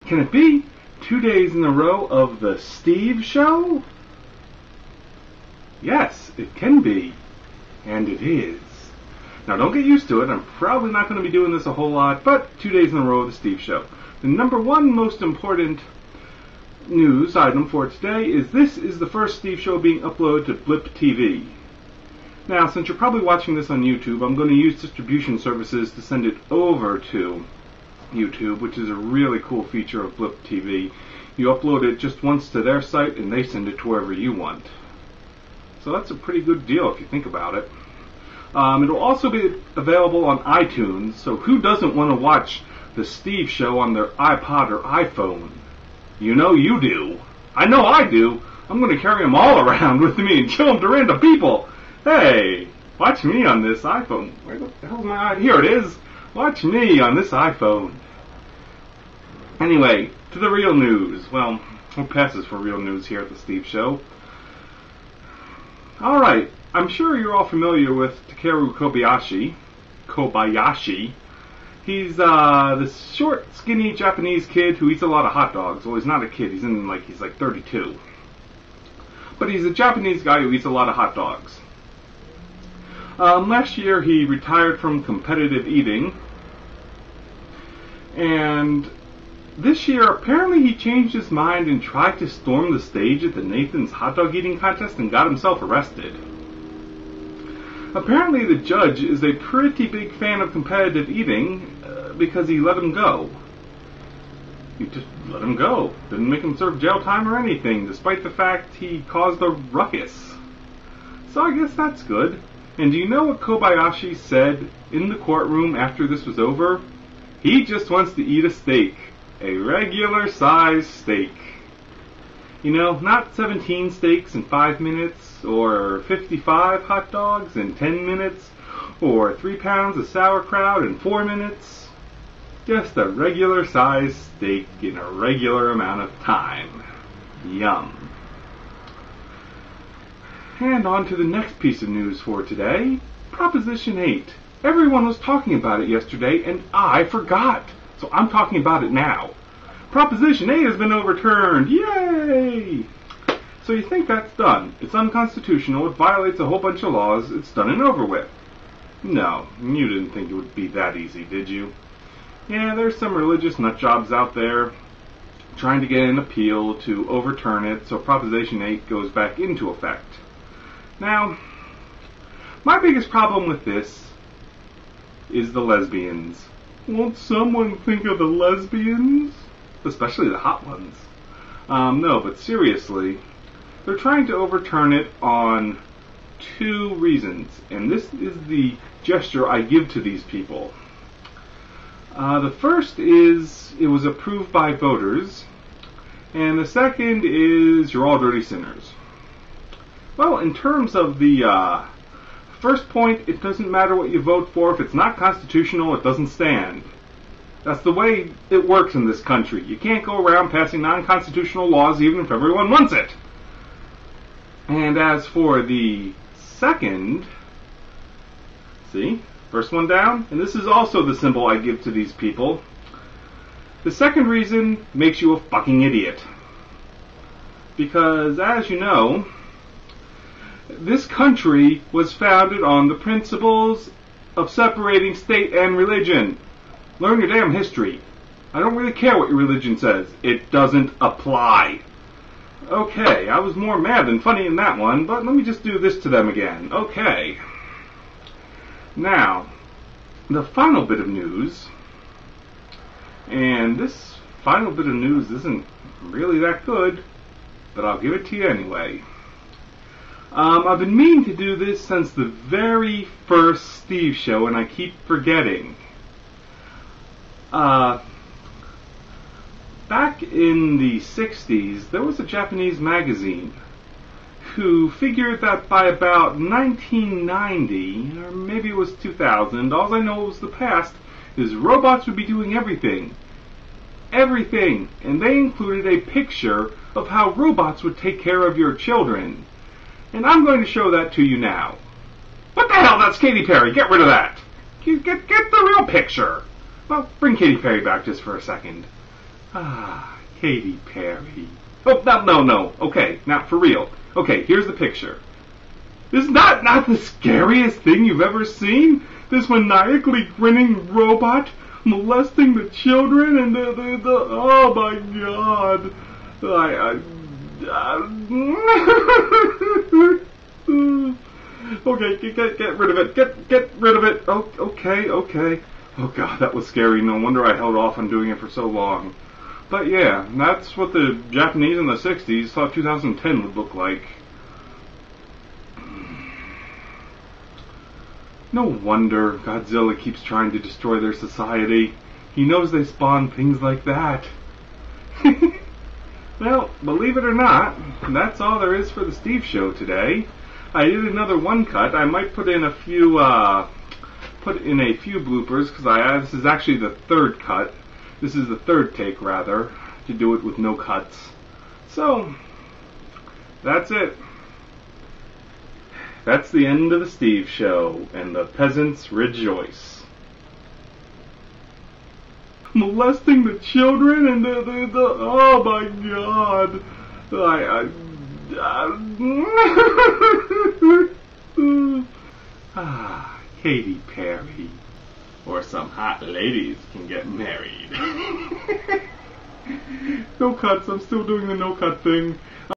Can it be 2 days in a row of the Steve Show? Yes, it can be. And it is. Now don't get used to it. I'm probably not going to be doing this a whole lot, but 2 days in a row of the Steve Show. The number one most important news item for today is this is the first Steve Show being uploaded to Blip TV. Now, since you're probably watching this on YouTube, I'm going to use distribution services to send it over to YouTube, which is a really cool feature of Blip TV. You upload it just once to their site, and they send it to wherever you want. So that's a pretty good deal if you think about it. It'll also be available on iTunes, so who doesn't want to watch the Steve Show on their iPod or iPhone? You know you do. I know I do. I'm going to carry them all around with me and show them to random people. Hey, watch me on this iPhone. Where the hell's my iPhone? Here it is. Watch me on this iPhone. Anyway, to the real news. Well, what passes for real news here at the Steve Show? Alright, I'm sure you're all familiar with Takeru Kobayashi. He's this short, skinny Japanese kid who eats a lot of hot dogs. Well, he's not a kid. He's like 32. But he's a Japanese guy who eats a lot of hot dogs. Last year he retired from competitive eating. And this year, apparently he changed his mind and tried to storm the stage at the Nathan's hot dog eating contest and got himself arrested. Apparently the judge is a pretty big fan of competitive eating because he let him go. He just let him go. Didn't make him serve jail time or anything, despite the fact he caused a ruckus. So I guess that's good. And do you know what Kobayashi said in the courtroom after this was over? He just wants to eat a steak. A regular size steak. You know, not 17 steaks in 5 minutes, or 55 hot dogs in 10 minutes, or 3 pounds of sauerkraut in 4 minutes. Just a regular size steak in a regular amount of time. Yum. And on to the next piece of news for today. Proposition 8. Everyone was talking about it yesterday, and I forgot. So I'm talking about it now. Proposition 8 has been overturned. Yay! So you think that's done. It's unconstitutional. It violates a whole bunch of laws. It's done and over with. No, you didn't think it would be that easy, did you? Yeah, there's some religious nutjobs out there trying to get an appeal to overturn it so Proposition 8 goes back into effect. Now, my biggest problem with this is the lesbians. Won't someone think of the lesbians? Especially the hot ones. No, but seriously, they're trying to overturn it on 2 reasons, and this is the gesture I give to these people. The first is it was approved by voters, and the second is you're all dirty sinners. Well, in terms of the first point, it doesn't matter what you vote for. If it's not constitutional, it doesn't stand. That's the way it works in this country. You can't go around passing non-constitutional laws even if everyone wants it. And as for the second, see, first one down, and this is also the symbol I give to these people. The second reason makes you a fucking idiot. Because, as you know, this country was founded on the principles of separating state and religion. Learn your damn history. I don't really care what your religion says. It doesn't apply. Okay, I was more mad than funny in that one, but let me just do this to them again. Okay. Now, the final bit of news, and this final bit of news isn't really that good, but I'll give it to you anyway. I've been meaning to do this since the very first Steve Show, and I keep forgetting. Back in the 60s, there was a Japanese magazine who figured that by about 1990, or maybe it was 2000, all I know was the past, is robots would be doing everything. Everything. And they included a picture of how robots would take care of your children. And I'm going to show that to you now. What the hell? That's Katy Perry. Get rid of that. Get the real picture. Well, bring Katy Perry back just for a second. Ah, Katy Perry. Oh, no. Okay, now for real. Okay, here's the picture. Is that not the scariest thing you've ever seen? This maniacally grinning robot molesting the children and the oh my god. Okay, get rid of it. Get rid of it. Oh, okay. Oh god, that was scary. No wonder I held off on doing it for so long. But yeah, that's what the Japanese in the 60s thought 2010 would look like. No wonder Godzilla keeps trying to destroy their society. He knows they spawn things like that. Well, believe it or not, that's all there is for the Steve Show today. I did another one cut. I might put in a few bloopers because this is actually the third cut. This is the third take, rather, to do it with no cuts. So, that's it. That's the end of the Steve Show, and the peasants rejoice. Molesting the children and the oh my god. Ah, Katy Perry. Or some hot ladies can get married. No cuts, I'm still doing the no cut thing.